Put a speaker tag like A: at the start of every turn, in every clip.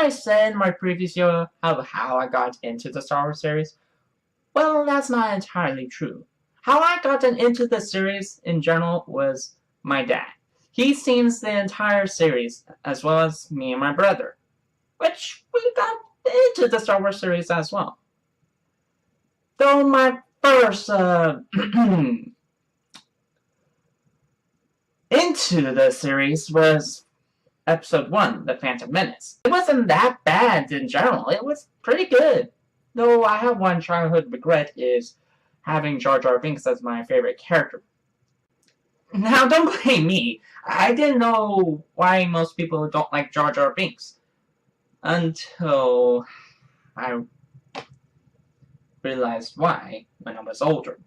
A: I said in my previous video how I got into the Star Wars series? Well, that's not entirely true. How I got into the series in general was my dad. He's seen the entire series, as well as me and my brother, which we got into the Star Wars series as well. Though my first into the series was Episode 1, The Phantom Menace. It wasn't that bad in general. It was pretty good. Though I have one childhood regret is having Jar Jar Binks as my favorite character. Now, don't blame me. I didn't know why most people don't like Jar Jar Binks until I realized why when I was older.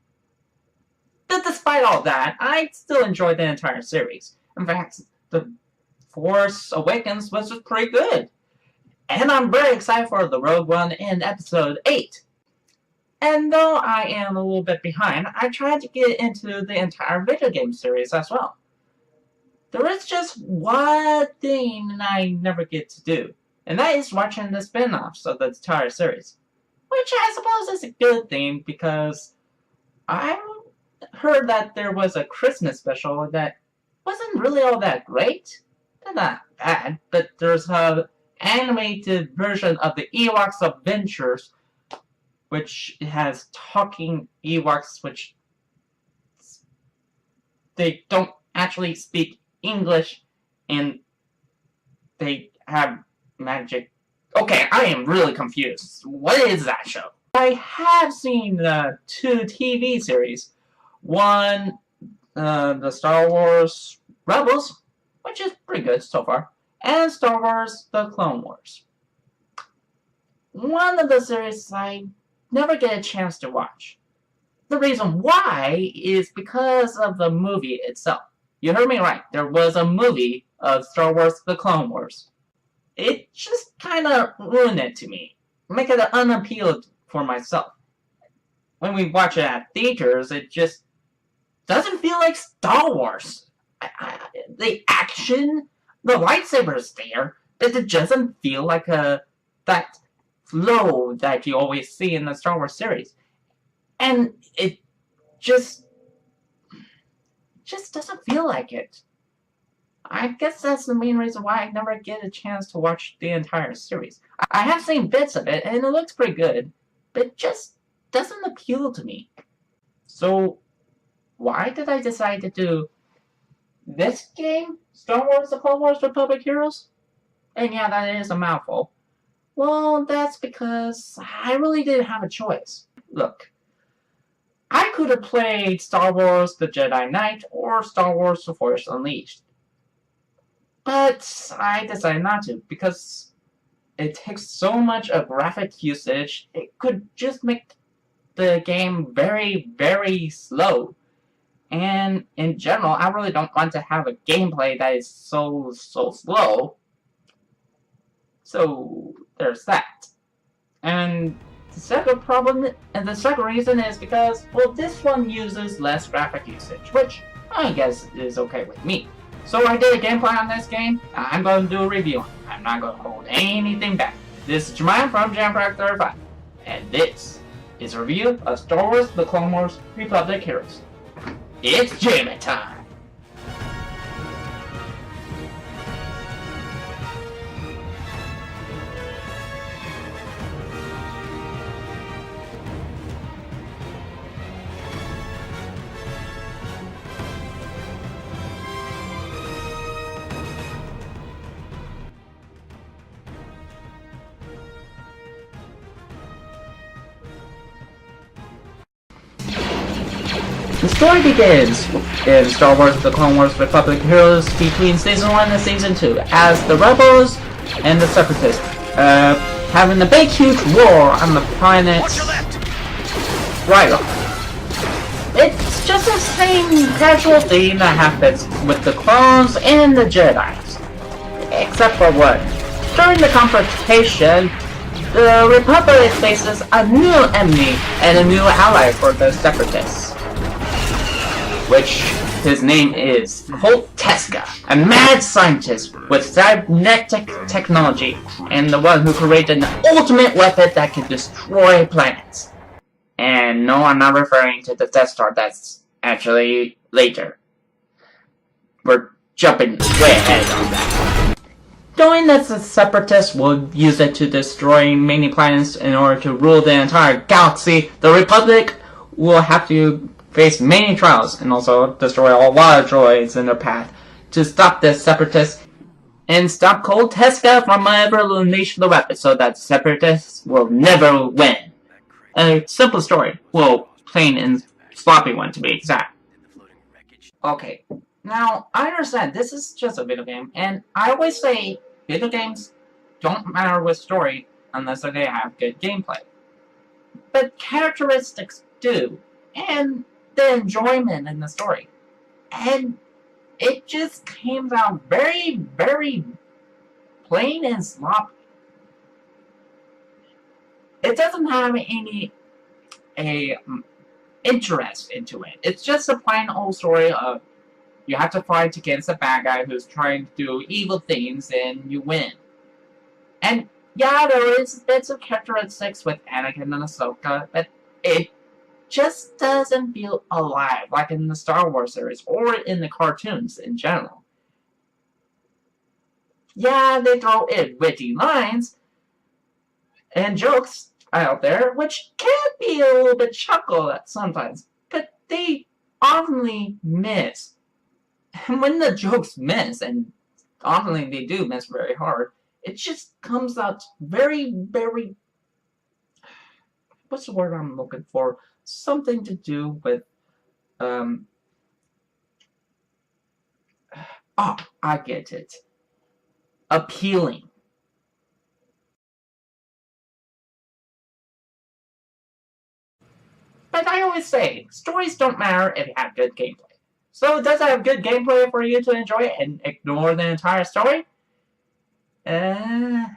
A: But despite all that, I still enjoyed the entire series. In fact, The Force Awakens was just pretty good. And I'm very excited for the Rogue One in Episode 8. And though I am a little bit behind, I tried to get into the entire video game series as well. There is just one thing I never get to do, and that is watching the spin-offs of the entire series. Which I suppose is a good thing, because I heard that there was a Christmas special that wasn't really all that great. They're not bad, but there's an animated version of the Ewoks Adventures, which has talking Ewoks, which they don't actually speak English, and they have magic. Okay, I am really confused. What is that show? I have seen the 2 TV series. One, the Star Wars Rebels, which is pretty good so far, and Star Wars The Clone Wars. One of the series I never get a chance to watch. The reason why is because of the movie itself. You heard me right. There was a movie of Star Wars The Clone Wars. It just kind of ruined it to me. Make it unappealing for myself. When we watch it at theaters, it just doesn't feel like Star Wars. The action, the lightsabers there, but it doesn't feel like that flow that you always see in the Star Wars series. And it just doesn't feel like it. I guess that's the main reason why I never get a chance to watch the entire series. I have seen bits of it, and it looks pretty good, but it just doesn't appeal to me. So, why did I decide to do this game, Star Wars The Clone Wars Republic Heroes? And yeah, that is a mouthful. Well, that's because I really didn't have a choice. Look, I could have played Star Wars The Jedi Knight or Star Wars The Force Unleashed. But I decided not to, because it takes so much of graphic usage, it could just make the game very, very slow. And in general, I really don't want to have a gameplay that is so slow. So there's that. And the second reason is because, well, this one uses less graphic usage, which I guess is okay with me. So I did a gameplay on this game. I'm going to do a review on it. I'm not going to hold anything back. This is Jermaine from JamFrag35, and this is a review of Star Wars The Clone Wars Republic Heroes. It's jamming time! The story begins in Star Wars The Clone Wars Republic Heroes between Season 1 and Season 2 as the Rebels and the Separatists having a big huge war on the planet Ryloth. It's just the same casual theme that happens with the clones and the Jedis. Except for what? During the confrontation, the Republic faces a new enemy and a new ally for the Separatists, which His name is Colt Teska, a mad scientist with cybernetic technology, and the one who created an ultimate weapon that can destroy planets. And no, I'm not referring to the Death Star, that's actually later. We're jumping way ahead on that. Knowing that the Separatists will use it to destroy many planets in order to rule the entire galaxy, the Republic will have to face many trials and also destroy a lot of droids in their path to stop the Separatists and stop Colt Teska from ever elimination of the weapon so that Separatists will never win. A simple story. Well, plain and sloppy one to be exact. Okay, now I understand this is just a video game, and I always say video games don't matter with story unless they have good gameplay. But characteristics do, and the enjoyment in the story. And it just came out very, very plain and sloppy. It doesn't have any interest into it. It's just a plain old story of you have to fight against a bad guy who's trying to do evil things and you win. And yeah, there is bits of characteristics with Anakin and Ahsoka, but it just doesn't feel alive like in the Star Wars series or in the cartoons in general. Yeah, they throw in witty lines and jokes out there, which can be a little bit chuckle at sometimes, but they often miss. And when the jokes miss, and often they do miss very hard, it just comes out very, very... what's the word I'm looking for? Something to do with... oh, I get it. Appealing. But I always say, stories don't matter if you have good gameplay. So does it have good gameplay for you to enjoy and ignore the entire story? I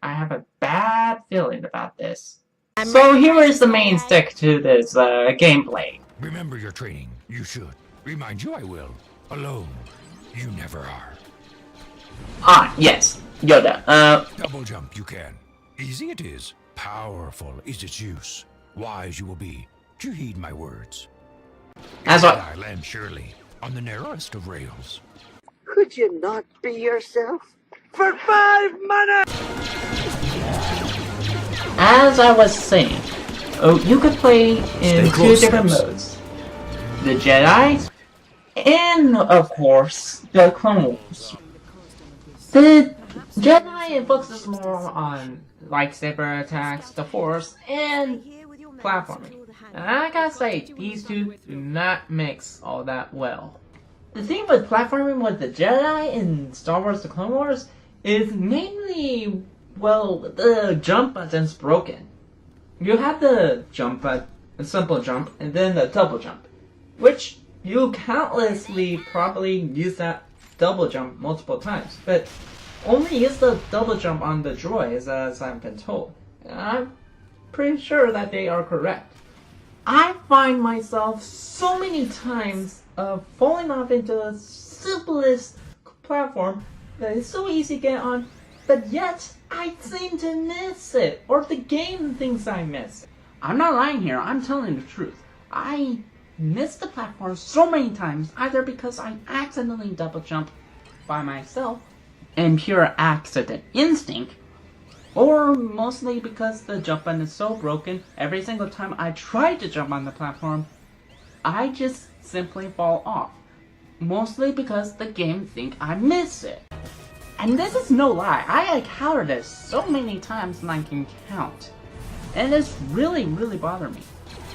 A: have a bad feeling about this. So here is the main stick to this gameplay.
B: Remember your training. You should. Remind you I will. Alone, you never are.
A: Ah, yes. Yoda.
B: Double jump you can. Easy it is. Powerful is its use. Wise you will be. To heed my words.
A: As what?
B: I land surely on the narrowest of rails.
C: Could you not be yourself? For 5 minutes!
A: As I was saying, you could play in two different modes. The Jedi, and of course, the Clone Wars. The Jedi focuses more on lightsaber attacks, the Force, and platforming. And I gotta say, these two do not mix all that well. The thing with platforming with the Jedi in Star Wars The Clone Wars is mainly, well, the jump button's broken. You have the jump button, a simple jump, and then the double jump, which you countlessly probably use that double jump multiple times, but only use the double jump on the droids as I've been told. And I'm pretty sure that they are correct. I find myself so many times falling off into the simplest platform that is so easy to get on, but yet I seem to miss it, or the game thinks I miss it. I'm not lying here, I'm telling the truth. I missed the platform so many times, either because I accidentally double jump by myself, and pure accident instinct, or mostly because the jump button is so broken, every single time I try to jump on the platform, I just simply fall off. Mostly because the game think I miss it. And this is no lie, I encountered this so many times than I can count. And it's really, really bothering me.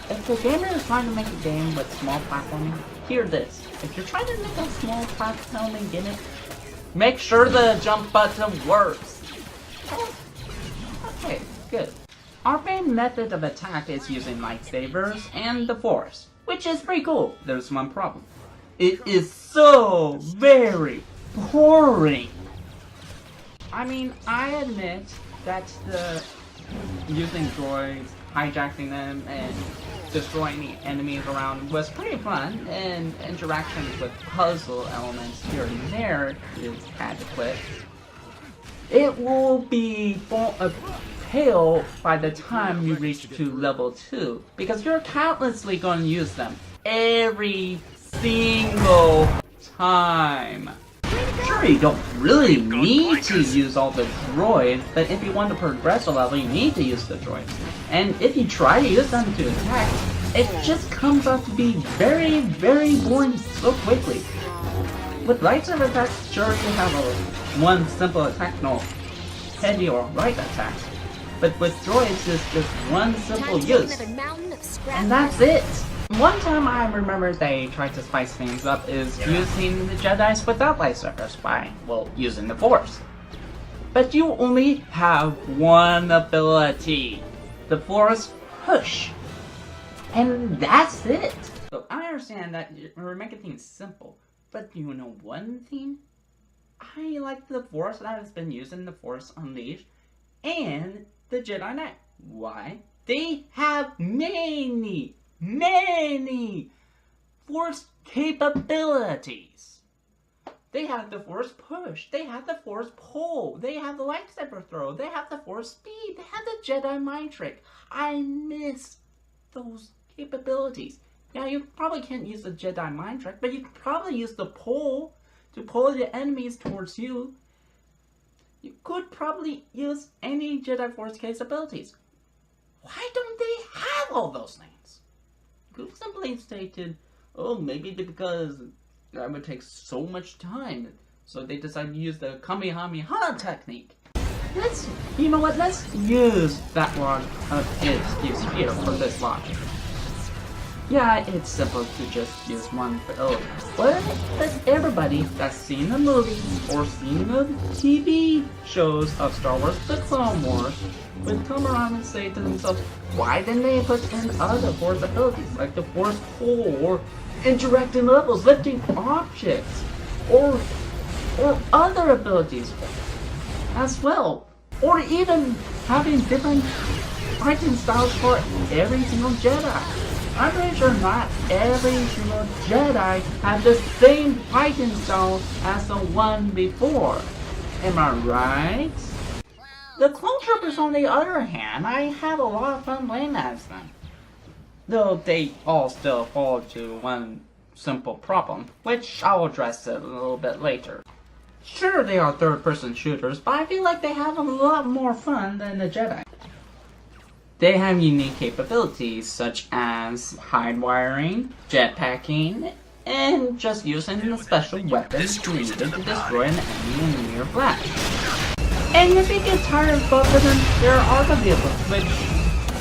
A: If the gamer is trying to make a game with small platforming, hear this. If you're trying to make a small platforming gimmick, make sure the jump button works. Okay, good. Our main method of attack is using lightsabers and the Force, which is pretty cool. There's one problem. It is so very boring. I mean, I admit that using droids, hijacking them, and destroying the enemies around was pretty fun, and interactions with puzzle elements here and there is adequate. It will be full of pale by the time you reach to level 2, because you're countlessly going to use them every single time. Sure, you don't really need to use all the droids, but if you want to progress a level, you need to use the droids. And if you try to use them to attack, it just comes out to be very, very boring so quickly. With lightsaber attacks, sure, you have one simple attack, no heavy or right attack. But with droids, it's just one simple use. And that's it! One time I remember they tried to spice things up is using the Jedis without lightsabers by, well, using the Force. But you only have one ability. The Force Push. And that's it! So I understand that we're making things simple, but you know one thing? I like the Force that has been used in the Force Unleashed and the Jedi Knight. Why? They have many Force capabilities. They have the Force Push, they have the Force Pull, they have the lightsaber throw, they have the Force Speed, they have the Jedi Mind Trick. I miss those capabilities. Now you probably can't use the Jedi Mind Trick, but you could probably use the Pull to pull the enemies towards you. You could probably use any Jedi Force capabilities. Why don't they have all those things? You could simply stated, oh, maybe because that would take so much time, so they decided to use the Kamehameha technique. You know what, let's use that one excuse here for this logic. Yeah, it's simple to just use one ability, but everybody that's seen the movies or seen the TV shows of Star Wars The Clone Wars would come around and say to themselves, why didn't they put in other Force abilities like the Force Pull or interacting levels, lifting objects, or other abilities as well, or even having different fighting styles for every single Jedi. I'm pretty sure not every single Jedi had the same fighting style as the one before. Am I right? The Clone Troopers, on the other hand, I have a lot of fun playing as them. Though they all still fall to one simple problem, which I'll address a little bit later. Sure, they are third-person shooters, but I feel like they have a lot more fun than the Jedi. They have unique capabilities such as hide wiring, jetpacking, and just using the special weapons needed to destroy an enemy in near flash. And if you get tired of both of them, there are the vehicles which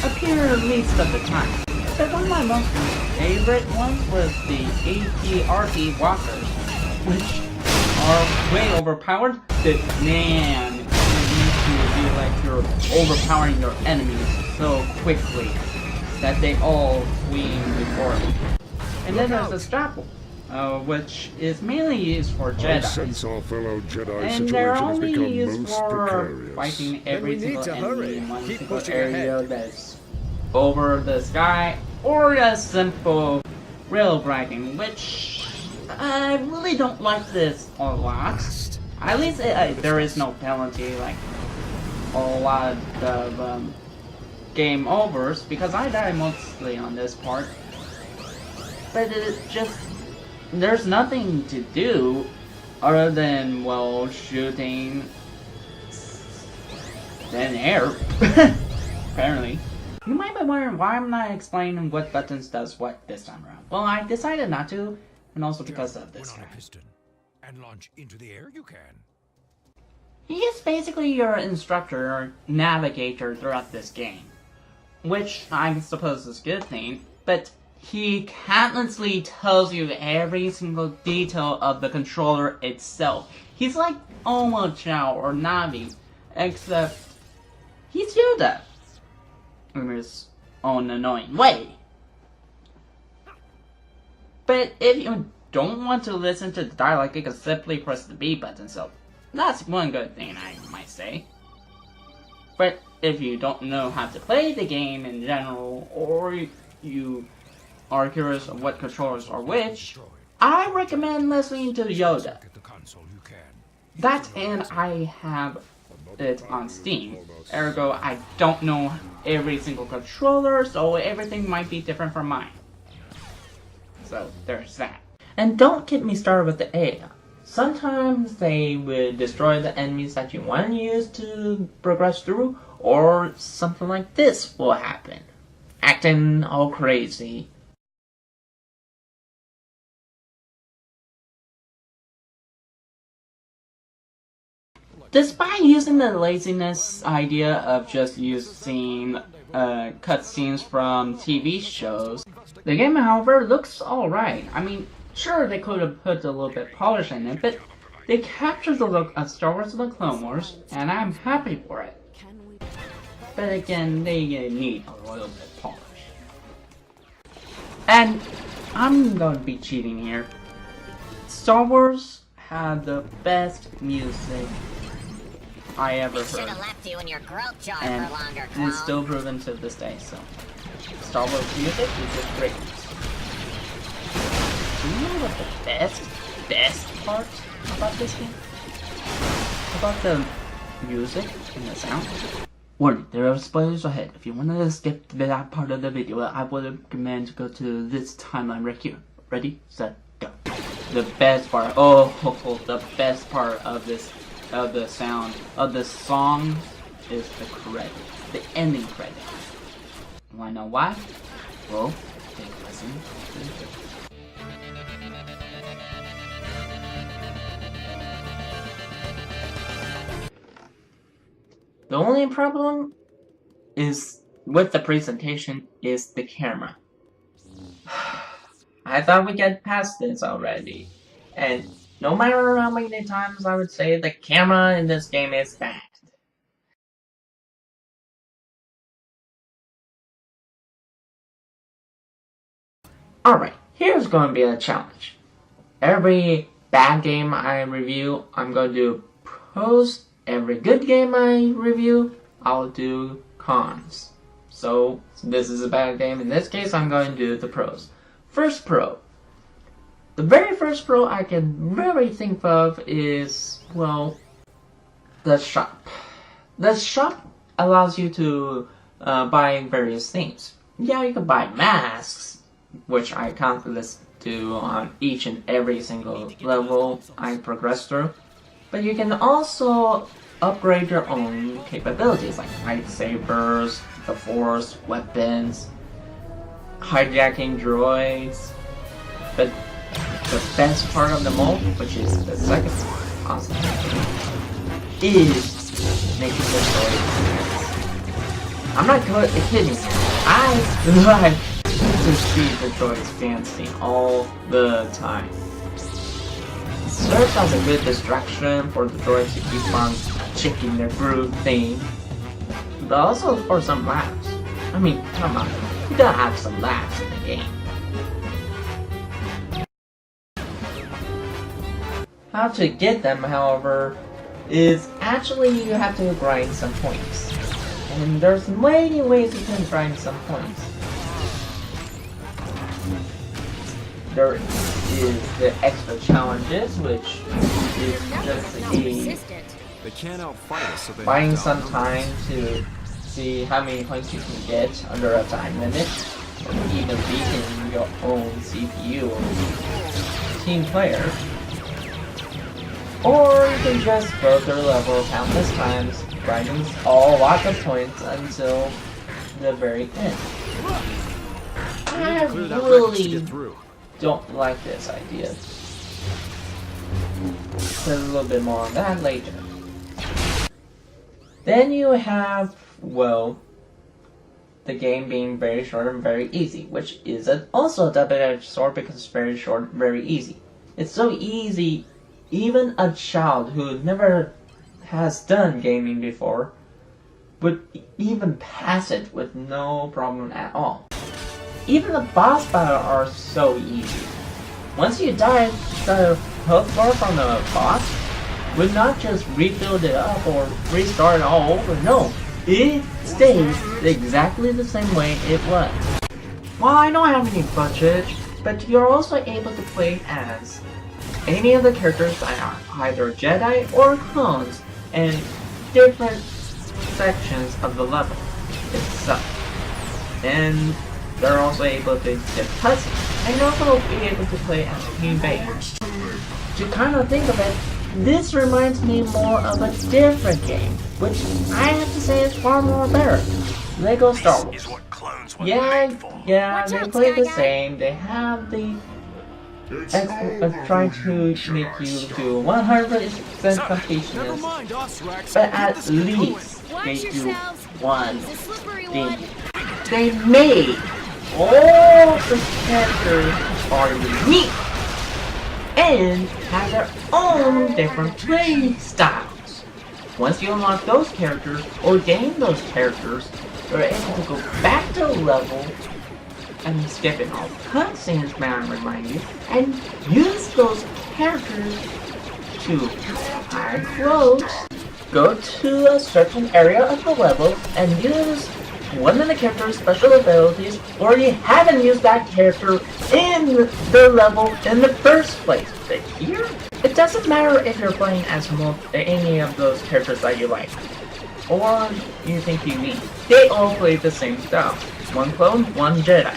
A: appear at least at the time. But one of my most favorite ones was the AT-RT walkers, which are way overpowered, but man, you feel like you're overpowering your enemies so quickly that they all swing before you. And then there's the Strapple, which is mainly used for Jedi.
D: Since our fellow Jedi
A: And they're
D: situation has
A: only
D: become
A: used
D: most
A: for
D: precarious.
A: fighting every
E: Then we need
A: single
E: to
A: enemy
E: hurry.
A: in one
E: Keep
A: single
E: pushing
A: area
E: ahead.
A: that's over the sky, or a simple rail riding, which I really don't like this a lot. At least there is no penalty like a lot of game overs, because I die mostly on this part. But it just, there's nothing to do other than, well, shooting thin air, apparently. You might be wondering why I'm not explaining what buttons does what this time around. Well, I decided not to, and also because of this
B: When on
A: guy.
B: a piston and launch into the air, you can.
A: He is basically your instructor or navigator throughout this game, which I suppose is a good thing, but he countlessly tells you every single detail of the controller itself. He's like Omo Chow or Navi, except he's Yoda in his own annoying way. But if you don't want to listen to the dialogue, you can simply press the B button, so that's one good thing I might say. But if you don't know how to play the game in general, or you are curious of what controllers are which, I recommend listening to Yoda.
B: At the console you can.
A: That and I have it on Steam. Ergo, I don't know every single controller, so everything might be different from mine. So there's that. And don't get me started with the AI. Sometimes they would destroy the enemies that you want to use to progress through, or something like this will happen. Acting all crazy. Despite using the laziness idea of just using cutscenes from TV shows, the game, however, looks alright. I mean, sure, they could have put a little bit polish in it, but they captured the look of Star Wars The Clone Wars, and I'm happy for it. But again, they need a little bit polish. And I'm going to be cheating here. Star Wars had the best music I ever
D: Should
A: heard,
D: have left you in your growth jar
A: and
D: for longer,
A: it's
D: clone.
A: still proven to this day. So, Star Wars music is just great. Do you know what the best part about this game? About the music and the sound? Warning, there are spoilers ahead. If you want to skip that part of the video, I would recommend to go to this timeline right here. Ready, set, go. The best part, the best part of this, of the sound, of the song is the credit, the ending credit. Wanna know why? Well, take a listen to this. The only problem is with the presentation is the camera. I thought we get past this already, and no matter how many times I would say the camera in this game is bad. Alright, here's going to be a challenge. Every bad game I review, I'm going to do pros. Every good game I review, I'll do cons. So, this is a bad game. In this case, I'm going to do the pros. First pro. The very first pro I can really think of is, well, the shop. The shop allows you to buy various things. Yeah, you can buy masks, which I can't list to on each and every single level I progress through. But you can also upgrade your own capabilities, like lightsabers, the force, weapons, hijacking droids. But the best part of them all, which is the second part, awesome, is making the droids. I'm not kidding. I like to see the droids dancing all the time. Serves as a good distraction for the droids to keep on checking their groove thing, but also for some laughs. I mean, come on, you gotta have some laughs in the game. How to get them, however, is actually you have to grind some points. And there's many ways you can grind some points. There is the extra challenges, which is just
E: They can't outfight us, so they
A: buying
E: have to
A: some
E: outnumber
A: time
E: us.
A: to see how many points you can get under a time limit, or even beating your own CPU or team player. Or you can just go through the level countless times, grinding lots of points until the very end. I
E: Clear that wreckage to
A: really
E: get through.
A: don't like this idea. There's a little bit more on that later. Then you have, well, the game being very short and very easy, which is also a double-edged sword because it's very short and very easy. It's so easy, even a child who never has done gaming before would even pass it with no problem at all. Even the boss battles are so easy. Once you die, the health bar from the boss would not just rebuild it up or restart it all over. No, it stays exactly the same way it was. Well, I don't have any budget, but you're also able to play as any of the characters that are either Jedi or clones in different sections of the level itself. And they're also able to get puzzles, and also be able to play as King Vader. To kind of think of it, this reminds me more of a different game, which I have to say is far more better. Lego Star Wars. Yeah, they play the same. They have the trying to make you do 100% completionist, but at least they do one thing. They made all the characters are unique and have their own different play styles. Once you unlock those characters or gain those characters, you're able to go back to the level and skipping all cutscenes, may I remind you, and use those characters to hide clothes, go to a certain area of the level, and use one of the character's special abilities, or you haven't used that character in the level in the first place. But here, it doesn't matter if you're playing as any of those characters that you like, or you think you need. They all play the same style. One clone, one Jedi.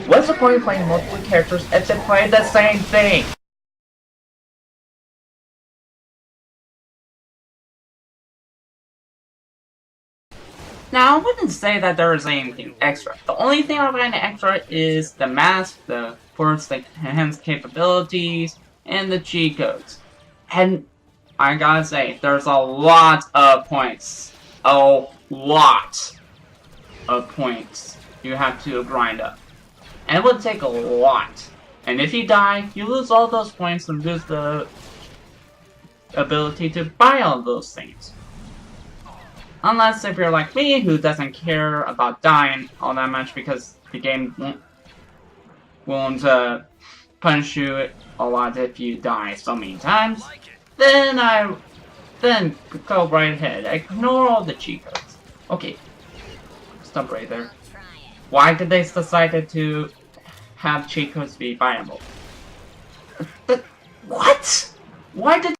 A: What's the point of playing multiple characters if they play the same thing? Now, I wouldn't say that there is anything extra. The only thing I find extra is the mask, the force enhanced capabilities, and the cheat codes. And I gotta say, there's a lot of points. A lot of points you have to grind up. And it would take a lot. And if you die, you lose all those points and lose the ability to buy all those things. Unless if you're like me, who doesn't care about dying all that much because the game won't punish you a lot if you die so many times, then go right ahead. Ignore all the cheat codes. Okay, stop right there. Why did they decide to have cheat codes be viable? But what? Why did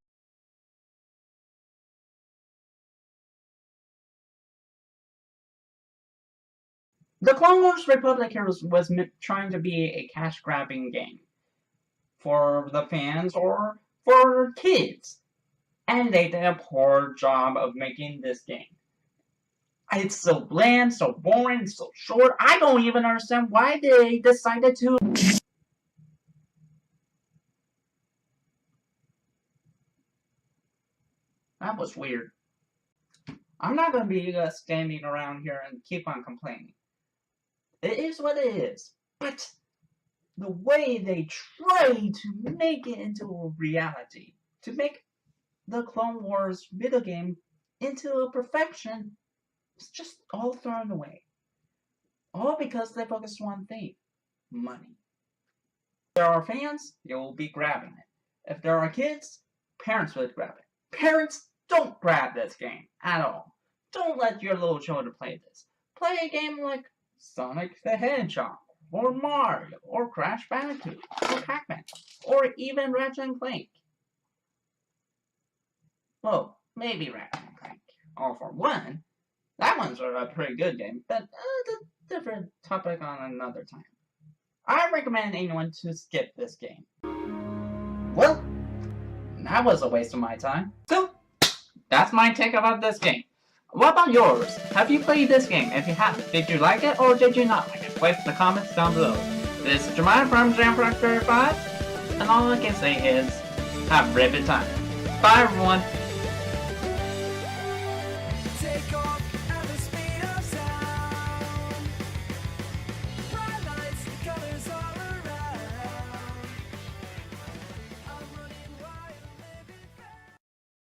A: the Clone Wars Republic Heroes was trying to be a cash-grabbing game for the fans or for kids, and they did a poor job of making this game. It's so bland, so boring, so short. I don't even understand why they decided to. That was weird. I'm not gonna be standing around here and keep on complaining. It is what it is. But the way they try to make it into a reality, to make the Clone Wars video game into a perfection, it's just all thrown away. All because they focus on one thing: money. If there are fans, they will be grabbing it. If there are kids, parents will grab it. Parents, don't grab this game at all. Don't let your little children play this. Play a game like Sonic the Hedgehog, or Mario, or Crash Bandicoot, or Pac-Man, or even Ratchet and Clank. Well, maybe Ratchet and Clank. All for one. That one's a pretty good game, but a different topic on another time. I recommend anyone to skip this game. Well, that was a waste of my time. So, that's my take about this game. What about yours? Have you played this game? If you have, did you like it or did you not like it? Leave the comments down below. This is Jeremiah from JamFrog35, and all I can say is, have a ribbit time. Bye everyone!